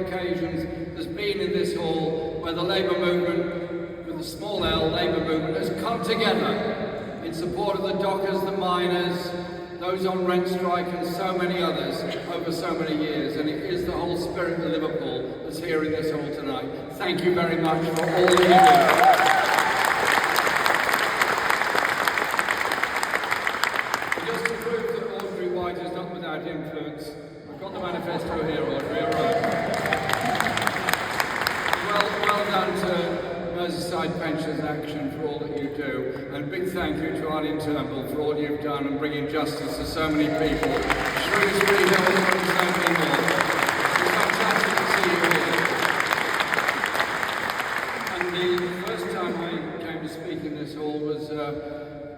occasions there's been in this hall where the Labour movement, with the small L, Labour movement, has come together in support of the dockers, the miners, those on rent strike and so many others over so many years. And it is the whole spirit of Liverpool that's here in this hall tonight. Thank you very much for all that you do. Just to prove that Audrey White is not without influence, I've got the manifesto here, Audrey, all right. Well done to Merseyside Pensions Action for all that you do, and a big thank you to Arlene Turnbull for all you've done and bringing justice to so many people. Shrewsbury Hill and so many more. It's fantastic to see you here. And the first time I came to speak in this hall was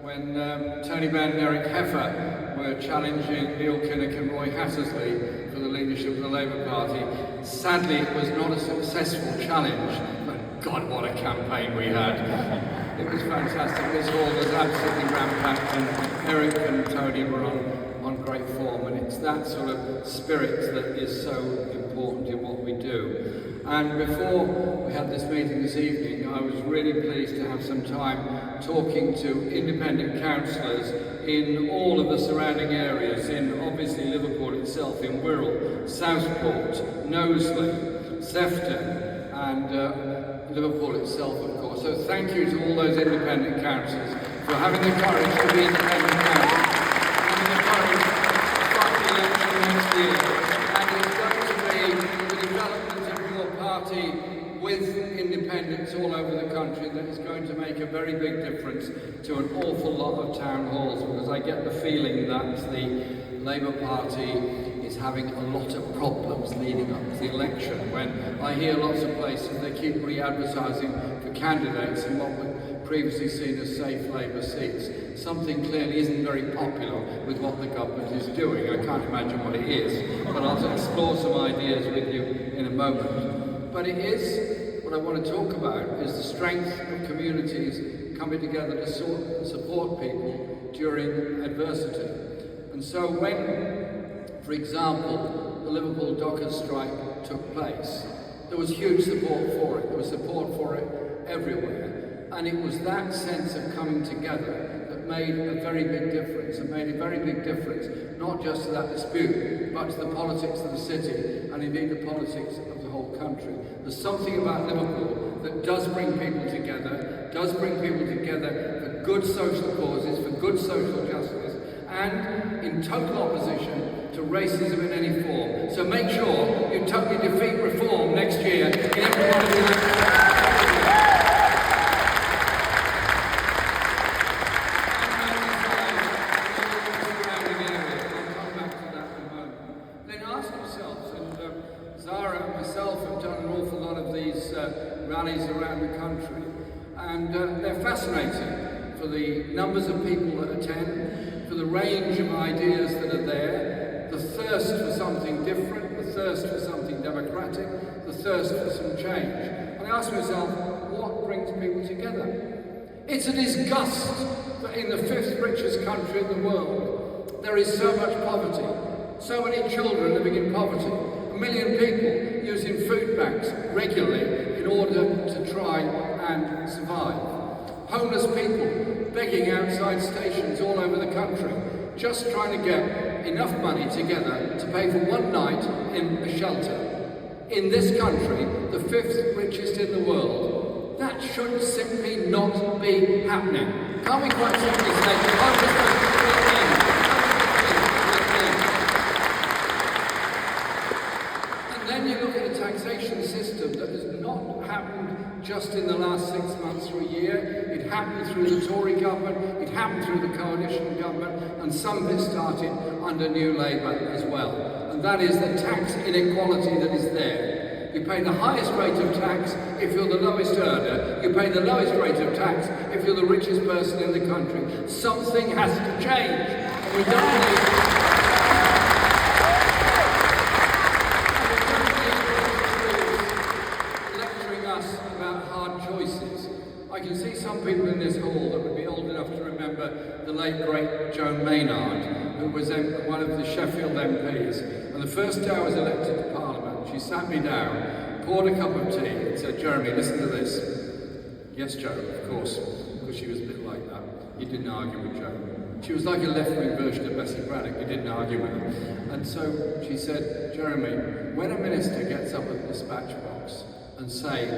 when Tony Benn and Eric Heffer were challenging Neil Kinnock and Roy Hattersley for the leadership of the Labour Party. Sadly, it was not a successful challenge, but God, what a campaign we had. It was fantastic. This hall was absolutely rampacked, and Eric and Tony were on great form, and it's that sort of spirit that is so important in what we do. And before we had this meeting this evening, I was really pleased to have some time talking to independent councillors in all of the surrounding areas, in obviously Liverpool itself, in Wirral, Southport, Knowsley, Sefton, and Liverpool itself, of course. So thank you to all those independent councillors for having the courage to be independent councillors, having the courage to fight the election next year. And it's going to be the development of your party with independents all over the country that is going to make a very big difference to an awful lot of town halls, because I get the feeling that the Labour Party is having a lot of problems leading up to the election. When I hear lots of places they keep re-advertising for candidates in what were previously seen as safe Labour seats. Something clearly isn't very popular with what the government is doing. I can't imagine what it is, but I'll explore some ideas with you in a moment. But it is, what I want to talk about is the strength of communities coming together to support people during adversity. And so when, for example, the Liverpool dockers strike took place, there was huge support for it. There was support for it everywhere. And it was that sense of coming together that made a very big difference, and made a very big difference, not just to that dispute, but to the politics of the city, and indeed the politics of the whole country. There's something about Liverpool that does bring people together for good social causes, for good social justice, and in total opposition to racism in any form. So make sure you totally defeat reform next year in every one of the elections. Rallies around the country, and they're fascinating for the numbers of people that attend, for the range of ideas that are there, the thirst for something different, the thirst for something democratic, the thirst for some change. And I ask myself, what brings people together? It's a disgust that in the fifth richest country in the world there is so much poverty, so many children living in poverty, 1 million people using food banks regularly in order to try and survive. Homeless people begging outside stations all over the country, just trying to get enough money together to pay for one night in a shelter. In this country, the fifth richest in the world, that should simply not be happening. Can't we quite simply say, and then you look at a taxation system that has not happened just in the last 6 months or a year. It happened through the Tory government, it happened through the coalition government, and some of it started under New Labour as well. And that is the tax inequality that is there. You pay the highest rate of tax if you're the lowest earner. You pay the lowest rate of tax if you're the richest person in the country. Something has to change. And we don't need I can see some people in this hall that would be old enough to remember the late great Joan Maynard, who was one of the Sheffield MPs. And the first day I was elected to Parliament, she sat sat me down, poured a cup of tea, and said, "Jeremy, listen to this." "Yes, Joe, of course," because she was a bit like that. You didn't argue with Joe. She was like a left-wing version of Bessie Braddock. You didn't argue with her. And so she said, "Jeremy, when a minister gets up at the dispatch box and say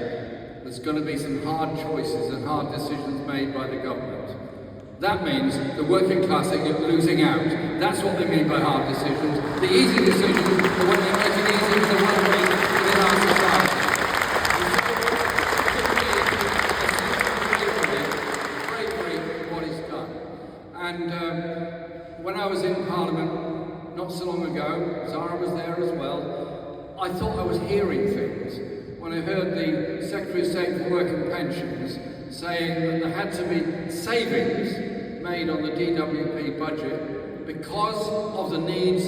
there's going to be some hard choices and hard decisions made by the government, that means the working class are losing out. That's what they mean by hard decisions. The easy decisions are when they make it easy for the well-being within our society." What he's done. And when I was in Parliament not so long ago, Zara was there as well, I thought I was hearing things when I heard the Secretary of State for Work and Pensions saying that there had to be savings made on the DWP budget because of the needs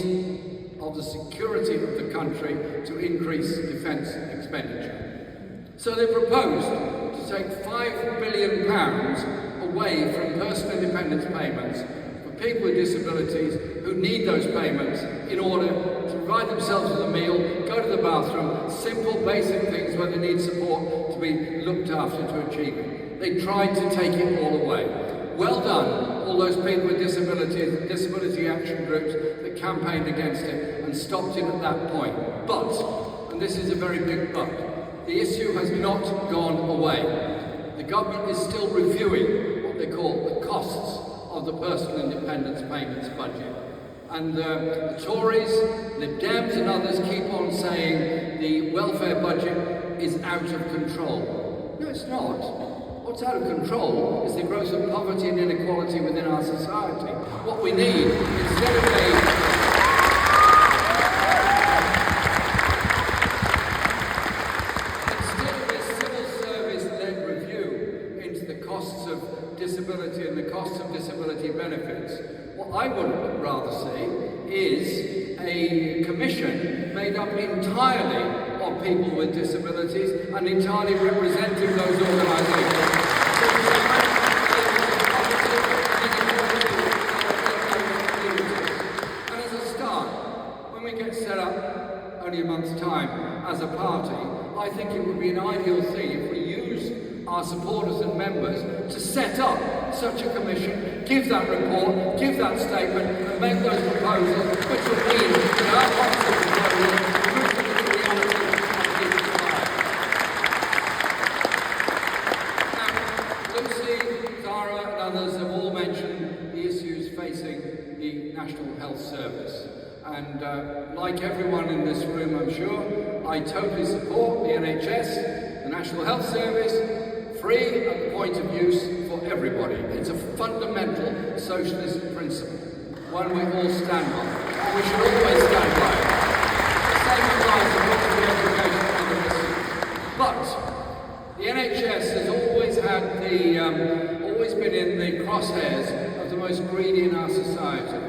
of the security of the country to increase defence expenditure. So they proposed to take £5 billion away from personal independence payments for people with disabilities who need those payments in order to provide themselves with a meal, go to the bathroom, simple basic things where they need support to be looked after to achieve it. They tried to take it all away. Well done, all those people with disabilities, disability action groups that campaigned against it and stopped it at that point. But, and this is a very big but, the issue has not gone away. The government is still reviewing what they call the costs of the personal independence payments budget. And the Tories, Lib Dems and others keep on saying the welfare budget is out of control. No, it's not. What's out of control is the growth of poverty and inequality within our society. What we need, instead of a civil service-led review into the costs of disability and the costs of disability benefits, what I would rather see is a commission made up entirely of people with disabilities and entirely representing those organisations. And as a start, when we get set up only a month's time as a party, I think it would be an ideal thing if we use our supporters and members to set up such a commission, give that report, give that statement, and make those proposals, which will mean that our policy proposals move to the reality of people's lives. Now, Lucy, Zara, and others have all mentioned the issues facing the National Health Service. And like everyone in this room, I'm sure, I totally support the NHS, the National Health Service, free at the point of use for everybody. It's a fundamental socialist principle, one we all stand by, and we should always stand by it. The same applies to quality education and other issues. But the NHS has always been in the crosshairs of the most greedy in our society,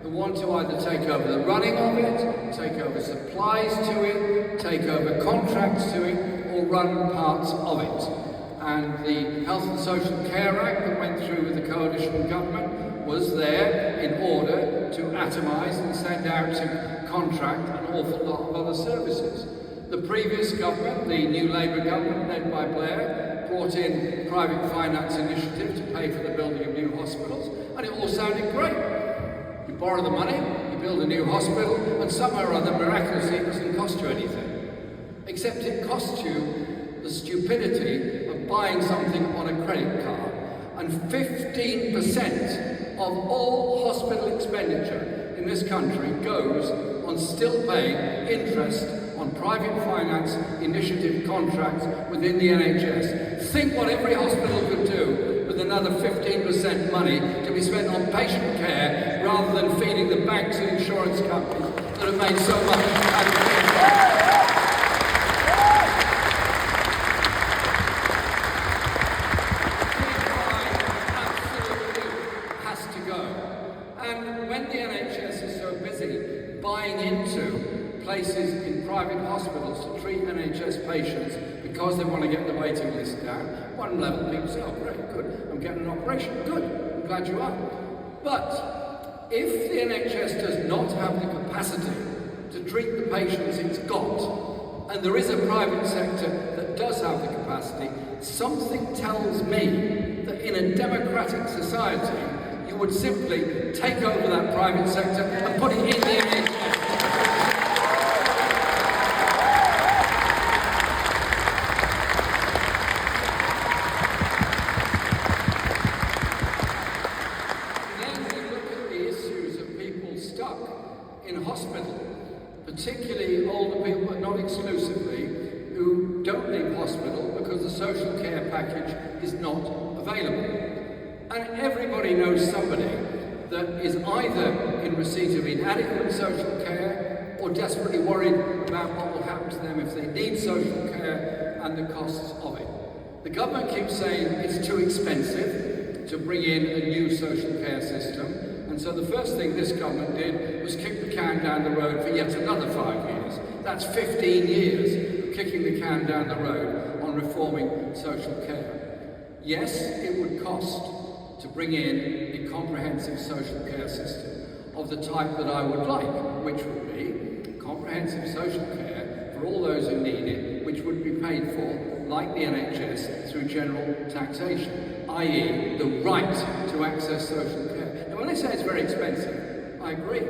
who want to either take over the running of it, take over supplies to it, take over contracts to it, or run parts of it. And the Health and Social Care Act that went through with the coalition government was there in order to atomise and send out to contract an awful lot of other services. The previous government, the new Labour government led by Blair, brought in private finance initiative to pay for the building of new hospitals, and it all sounded great. You borrow the money, you build a new hospital, and somehow or other, miraculously, it doesn't cost you anything. Except it costs you the stupidity of buying something on a credit card. And 15% of all hospital expenditure in this country goes on still paying interest on private finance initiative contracts within the NHS. Think what every hospital could do with another 15% money to be spent on patient care rather than feeding the banks and insurance companies that have made so much out of it. And when the NHS is so busy buying into places in private hospitals to treat NHS patients because they want to get the waiting list down, one level people say, oh great, good, I'm getting an operation, good, I'm glad you are. But if the NHS does not have the capacity to treat the patients it's got, there is a private sector that does have the capacity, something tells me that in a democratic society, you would simply take over that private sector and put it in the NHS. In hospital, particularly older people, but not exclusively, who don't leave hospital because the social care package is not available. And everybody knows somebody that is either in receipt of inadequate social care or desperately worried about what will happen to them if they need social care and the costs of it. The government keeps saying it's too expensive to bring in a new social care system. And so the first thing this government did was kick the can down the road for yet another 5 years. That's 15 years of kicking the can down the road on reforming social care. Yes, it would cost to bring in a comprehensive social care system of the type that I would like, which would be comprehensive social care for all those who need it, which would be paid for, like the NHS, through general taxation, i.e. the right to access social care. When I say it's very expensive, I agree.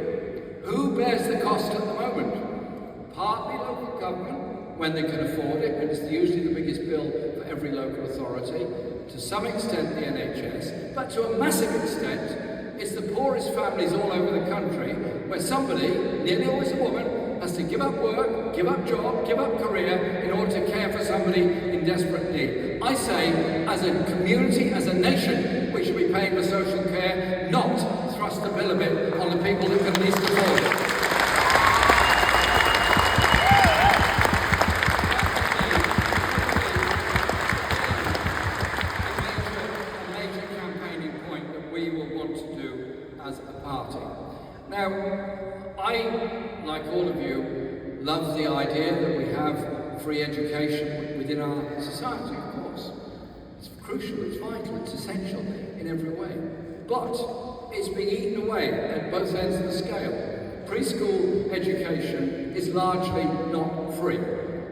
Who bears the cost at the moment? Partly local government, when they can afford it, and it's usually the biggest bill for every local authority. To some extent the NHS, but to a massive extent, it's the poorest families all over the country, where somebody, nearly always a woman, has to give up work, give up job, give up career in order to care for somebody in desperate need. I say, as a community, as a nation, we should be paying for social care, not thrust the bill a bit on the people that can least afford it. A major campaigning point that we will want to do as a party. Now, I, like all of you, love the idea that we have free education within our society, of course. It's crucial, it's vital, it's essential in every way. But it's being eaten away at both ends of the scale. Preschool education is largely not free.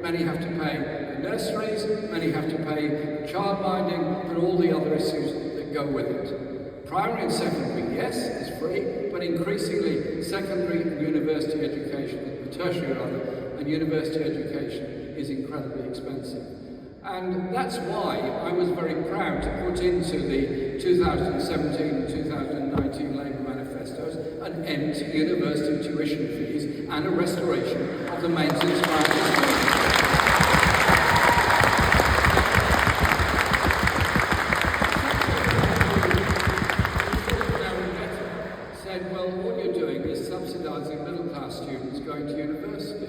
Many have to pay for nurseries, many have to pay for childminding, and all the other issues that go with it. Primary and secondary, yes, is free, but increasingly secondary and university education, tertiary rather, and university education is incredibly expensive. And that's why I was very proud to put into the 2017 and 2019 Labour manifestos an end to university tuition fees and a restoration of the maintenance market. Subsidising middle-class students going to university.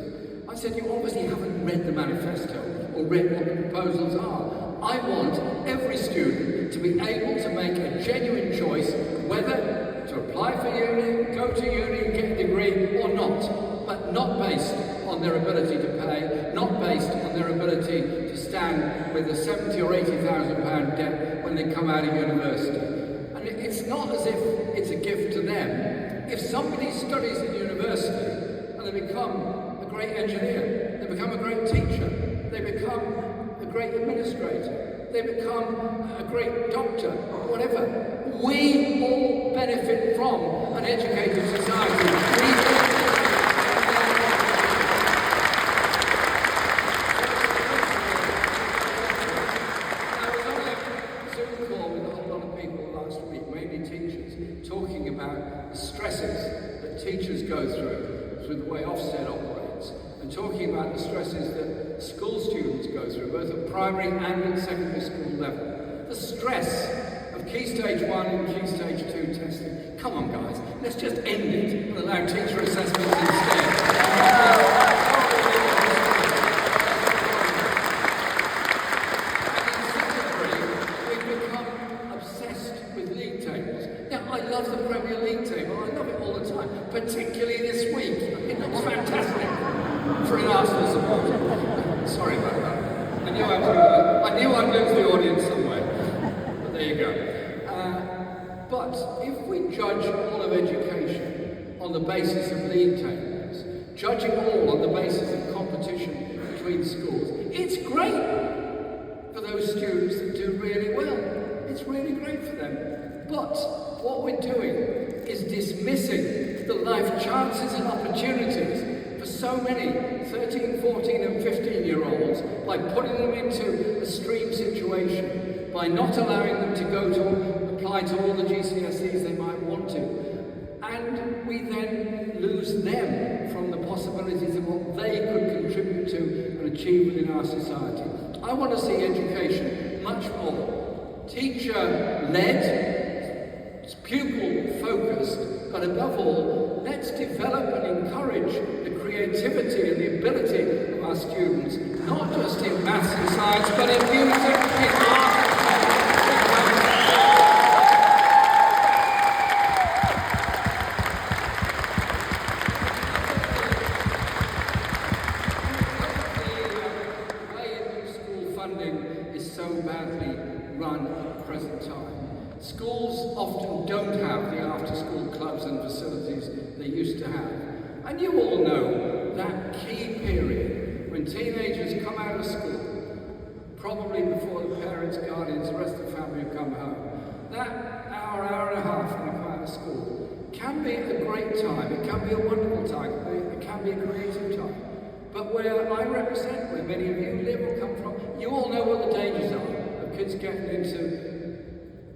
I said, you obviously haven't read the manifesto or read what the proposals are. I want every student to be able to make a genuine choice whether to apply for uni, go to uni, get a degree or not, but not based on their ability to pay, not based on their ability to stand with a £70,000 or £80,000 debt when they come out of university. And it's not as if it's a gift to them. If somebody studies at university and they become a great engineer, they become a great teacher, they become a great administrator, they become a great doctor, whatever, we all benefit from an educated society. Talking about the stresses that teachers go through the way Ofsted operates, and talking about the stresses that school students go through, both at primary and at secondary school level. The stress of Key Stage 1 and Key Stage 2 testing. Come on guys, let's just end it and allow teacher assessments instead. I love the Premier League table, I love it all the time, particularly this week. It looks fantastic for an Arsenal supporter. Sorry about that. I knew I'd lose the audience somewhere, but there you go. But if we judge all of education on the basis of league tables, judging all on the basis of competition between schools. It's great for those students that do really well. It's really great for them. But what we're doing is dismissing the life chances and opportunities for so many 13, 14 and 15-year-olds by putting them into a stream situation, by not allowing them to apply to all the GCSEs they might want to. And we then lose them from the possibilities of what they could contribute to and achieve within our society. I want to see education much more teacher-led, pupil-focused, but above all, let's develop and encourage the creativity and the ability of our students, not just in maths and science, but in music, in art. Is so badly run at the present time. Schools often don't have the after-school clubs and facilities they used to have. And you all know that key period when teenagers come out of school, probably before the parents, guardians, the rest of the family have come home. That hour, hour and a half when they come out of school can be a great time, it can be a wonderful time, it can be a creative time. But where I represent, where many of you live or come from, you all know what the dangers are of kids getting into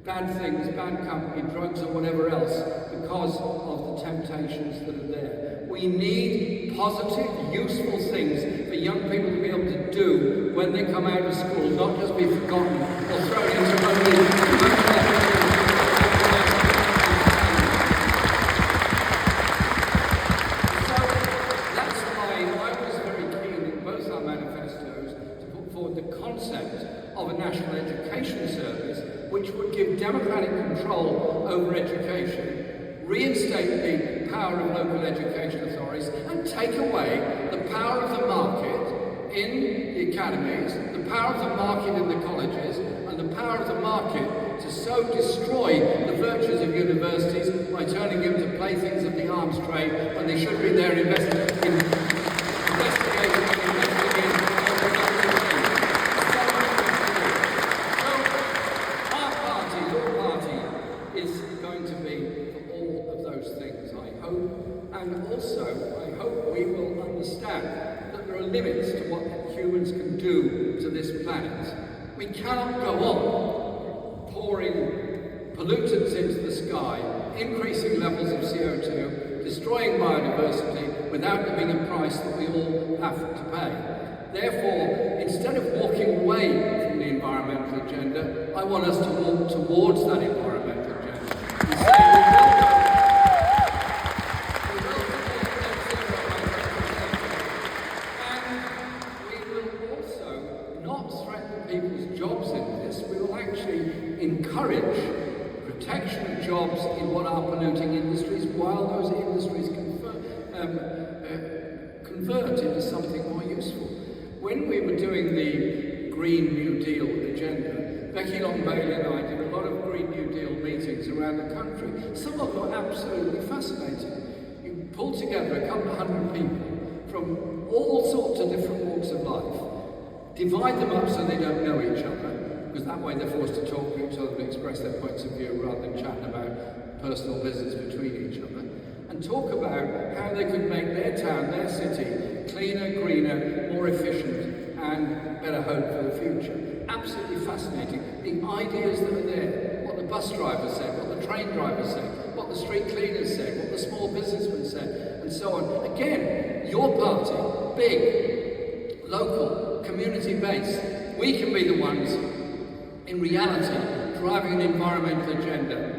bad things, bad company, drugs or whatever else because of the temptations that are there. We need positive, useful things for young people to be able to do when they come out of school, not just be forgotten or thrown into only. Of a national education service which would give democratic control over education, reinstate the power of local education authorities and take away the power of the market in the academies, the power of the market in the colleges and the power of the market to so destroy the virtues of universities by turning them to playthings of the arms trade when they should be there investigating and investigating. And also, I hope we will understand that there are limits to what humans can do to this planet. We cannot go on pouring pollutants into the sky, increasing levels of CO2, destroying biodiversity without there being a price that we all have to pay. Therefore, instead of walking away from the environmental agenda, I want us to walk towards that environmental agenda. And say people's jobs in this, we will actually encourage protection of jobs in what are polluting industries while those industries convert into something more useful. When we were doing the Green New Deal agenda, Becky Long Bailey and I did a lot of Green New Deal meetings around the country. Some of them were absolutely fascinating. You pull together a couple of hundred people from all sorts of different walks of life, divide them up so they don't know each other, because that way they're forced to talk to each other and express their points of view rather than chatting about personal business between each other, and talk about how they could make their town, their city, cleaner, greener, more efficient, and better home for the future. Absolutely fascinating. The ideas that are there, what the bus driver said, what the train driver said, what the street cleaners said, what the small businessmen said, and so on. Again, your party, big, local, community-based, we can be the ones, in reality, driving an environmental agenda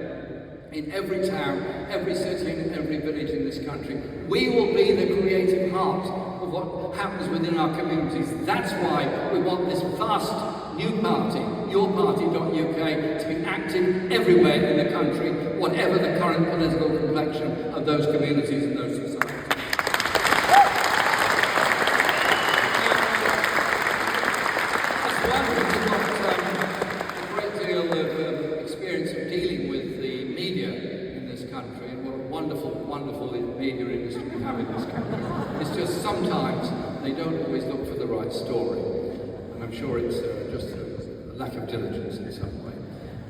in every town, every city, and every village in this country. We will be the creative heart of what happens within our communities. That's why we want this vast new party, yourparty.uk, to be active everywhere in the country, whatever the current political complexion of those communities and those societies. Wonderful media industry we have in this country. It's just sometimes they don't always look for the right right story. And I'm sure it's just a lack of diligence in some way.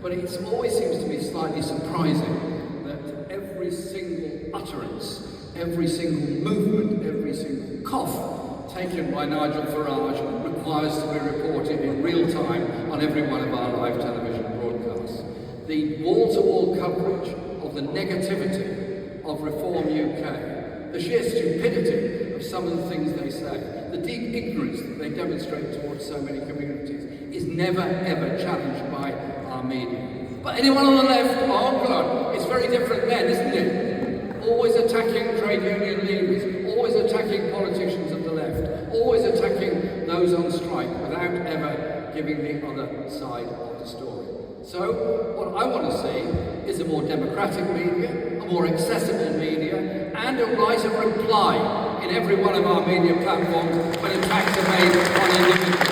But it always seems to me slightly surprising that every single utterance, every single movement, every single cough taken by Nigel Farage requires to be reported in real time on every one of our live television broadcasts. The wall-to-wall coverage of the negativity of Reform UK, the sheer stupidity of some of the things they say, the deep ignorance that they demonstrate towards so many communities is never ever challenged by our media. But anyone on the left, oh God, it's very different then, isn't it? Always attacking trade union leaders, always attacking politicians of the left, always attacking those on strike without ever giving the other side of the story. So, what I want to see is a more democratic media, a more accessible media, and a right of reply in every one of our media platforms when attacks are made on individuals.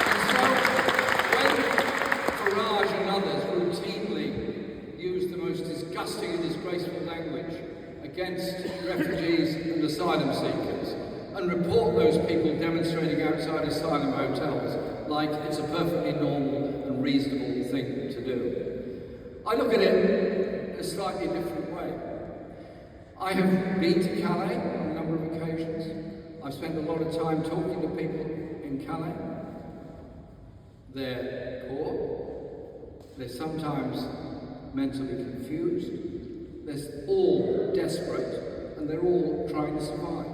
And so, when Farage and others routinely use the most disgusting and disgraceful language against refugees and asylum seekers, and report those people demonstrating outside asylum hotels like it's a perfectly normal and reasonable thing to do, I look at it a slightly different way. I have been to Calais on a number of occasions. I've spent a lot of time talking to people in Calais. They're poor, they're sometimes mentally confused, they're all desperate, and they're all trying to survive.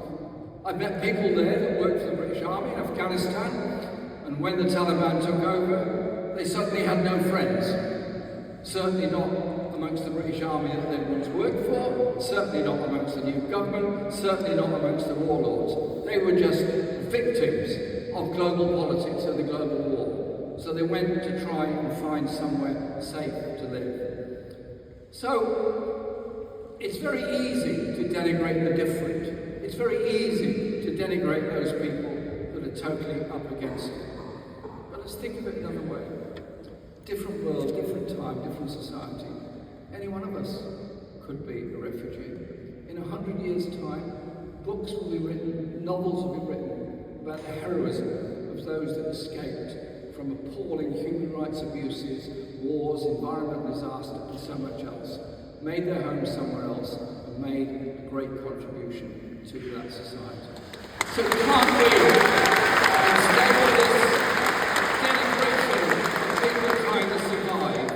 I've met people there that worked for the British Army in Afghanistan, and when the Taliban took over, they suddenly had no friends. Certainly not amongst the British Army that they once worked for, certainly not amongst the new government, certainly not amongst the warlords. They were just victims of global politics and the global war. So they went to try and find somewhere safe to live. So it's very easy to denigrate the different. It's very easy to denigrate those people that are totally up against it. But let's think of it another way. Different world, different time, different society. Any one of us could be a refugee. In 100 years' time, books will be written, novels will be written about the heroism of those that escaped from appalling human rights abuses, wars, environmental disaster, and so much else, made their homes somewhere else, and made a great contribution to that society. So it can't be instead of this denigration of people trying to survive,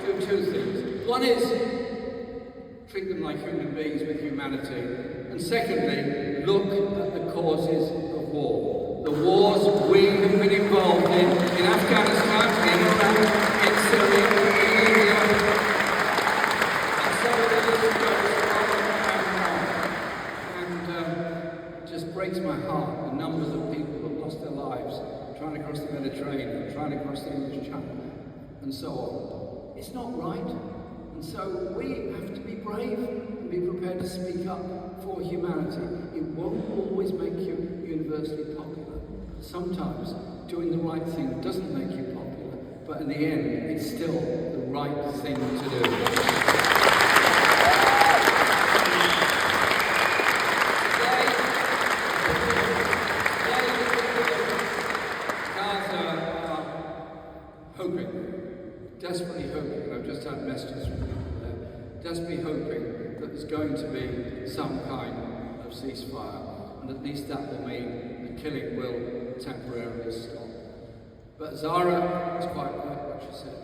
do two things. One is treat them like human beings with humanity, and secondly, look at the causes of war. The wars we have been involved in Afghanistan, in Iraq, in Syria, in Libya, and so the list goes breaks my heart, the numbers of people who have lost their lives trying to cross the Mediterranean, trying to cross the English Channel, and so on. It's not right. And so we have to be brave and be prepared to speak up for humanity. It won't always make you universally popular. Sometimes doing the right thing doesn't make you popular, but in the end, it's still the right thing to do. Desperately hoping, I've just had messages from people there, desperately hoping that there's going to be some kind of ceasefire, and at least that will mean the killing will temporarily stop. But Zara is quite right what she said,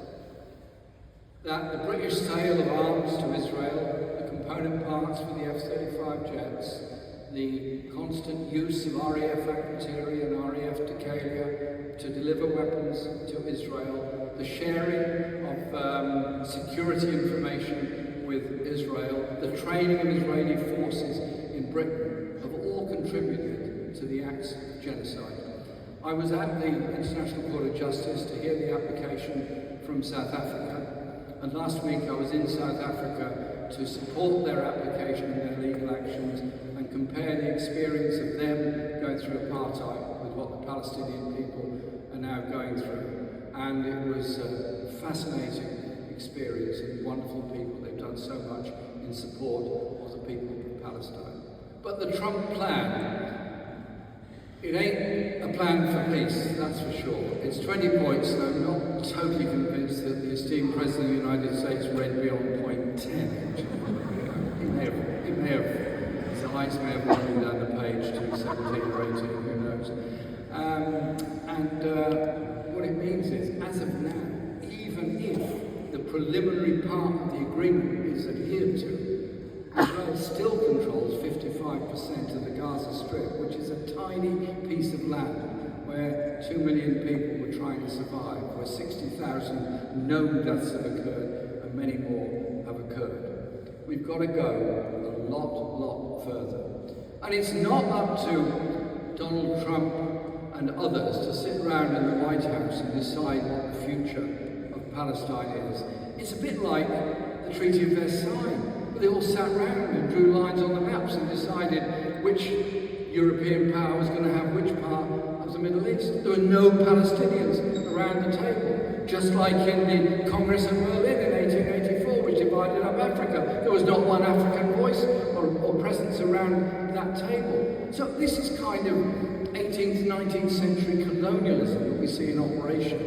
that the British sale of arms to Israel, the component parts for the F-35 jets, the constant use of RAF Akrotiri and RAF Dekalia to deliver weapons to Israel, the sharing of security information with Israel, the training of Israeli forces in Britain have all contributed to the acts of genocide. I was at the International Court of Justice to hear the application from South Africa, and last week I was in South Africa to support their application and their legal actions and compare the experience of them going through apartheid with what the Palestinian people are now going through. And it was a fascinating experience and wonderful people. They've done so much in support of the people of Palestine. But the Trump plan, it ain't a plan for peace, that's for sure. It's 20 points, though I'm not totally convinced that the esteemed President of the United States read beyond point 10. He may have, his eyes may have wandered down the page to 17 or 18, who knows. What it means is, as of now, even if the preliminary part of the agreement is adhered to, Israel still controls 55% of the Gaza Strip, which is a tiny piece of land where 2 million people were trying to survive, where 60,000 known deaths have occurred and many more have occurred. We've got to go a lot further. And it's not up to Donald Trump and others to sit around in the White House and decide what the future of Palestine is. It's a bit like the Treaty of Versailles. They all sat around and drew lines on the maps and decided which European power was going to have which part of the Middle East. There were no Palestinians around the table, just like in the Congress of Berlin in 1884, which divided up Africa. There was not one African voice or presence around that table. So this is kind of 18th, 19th century colonialism that we see in operation.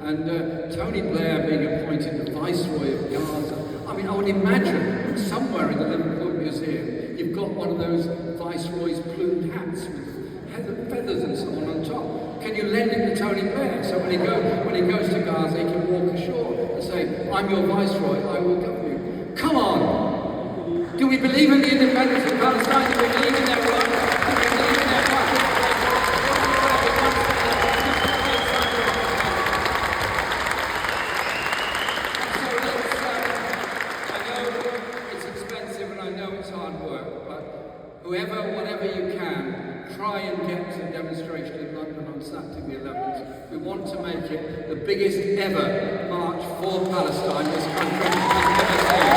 And Tony Blair being appointed the Viceroy of Gaza, I mean, I would imagine somewhere in the Liverpool Museum, you've got one of those Viceroy's plumed hats with feathers and so on top. Can you lend it to Tony Blair? So when he goes to Gaza, he can walk ashore and say, I'm your Viceroy, I will govern you. Come on! Do we believe in the independence of Palestine? Do we believe in their right? Do we believe in their right? Whatever you can, try and get to a demonstration in London on Saturday the 11th. We want to make it the biggest ever march for Palestine this country has ever seen.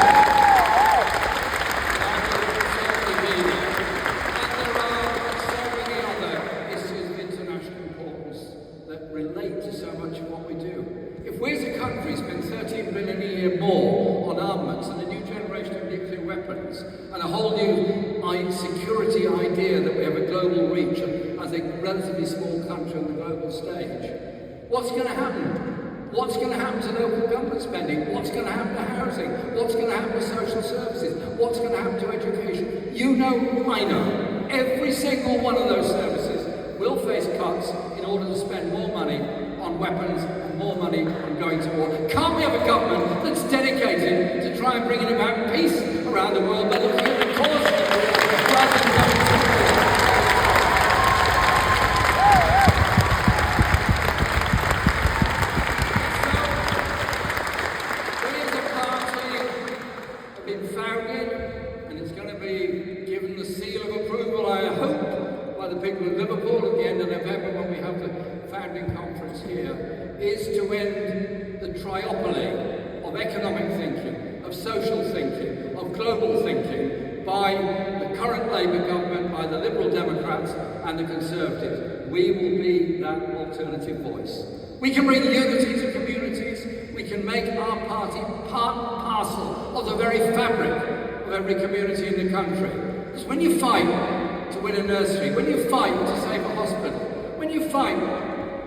And there are so many other issues of international importance that relate to so much of what we do. If we as a country spend 13 billion a year more on armaments and a new generation of nuclear weapons and a whole new security idea that we have a global reach as a relatively small country on the global stage, what's going to happen? What's going to happen to local government spending? What's going to happen to housing? What's going to happen to social services? What's going to happen to education? You know, I know. Every single one of those services will face cuts in order to spend more money on weapons and more money on going to war. Can't we have a government that's dedicated to try and bring about peace around the world by looking at the cause of the war rather than going to war? So, we as a party have been founded, and it's going to be given the seal of approval, I hope, by the people of Liverpool at the end of November when we have the founding conference here, is to end the triopoly of economic thinking, of social thinking, of global thinking by the current Labour government, by the Liberal Democrats and the Conservatives. We will be that alternative voice. We can bring unity to communities. We can make our party part and parcel of the very fabric of every community in the country. Because when you fight to win a nursery, when you fight to save a hospital, when you fight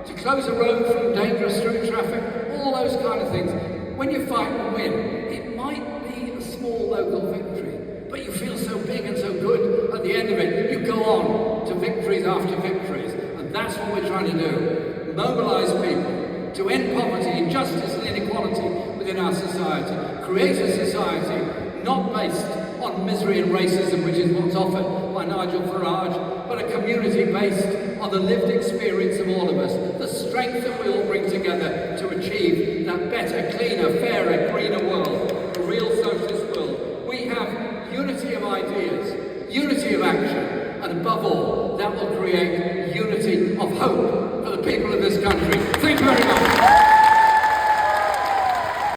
to close a road from dangerous street traffic, all those kind of things, when you fight and win, it might be a small local victory, but you feel so big and so good at the end of it. You go on to victories after victories, and that's what we're trying to do. Mobilise people to end poverty, injustice and inequality within our society. Create a society not based on misery and racism, which is what's offered by Nigel Farage, but a community based on the lived experience of all of us, the strength that we all bring together to achieve that better, cleaner, fairer, greener world, a real socialist world. We have unity of ideas, unity of action, and above all, that will create unity of hope for the people of this country.